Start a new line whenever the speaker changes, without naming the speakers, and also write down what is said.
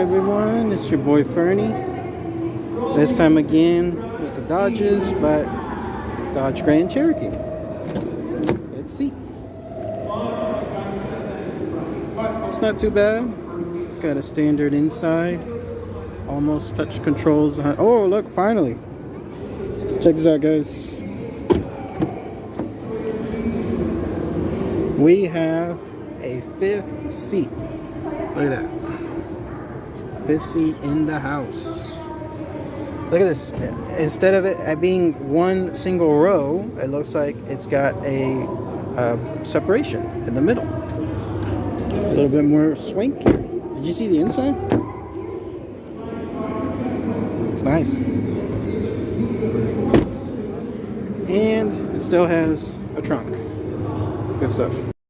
everyone, it's your boy Fernie. This time again with the Dodges, but Dodge Grand Cherokee. Let's see. It's not too bad. It's got a standard inside. Almost touch controls. Oh, look, finally. Check this out, guys. We have a fifth seat. Look at that. Fifth seat in the house. Look at this. Instead of it being one single row, it looks like it's got a separation in the middle. A little bit more swanky. Did you see the inside? It's nice. And it still has a trunk. Good stuff.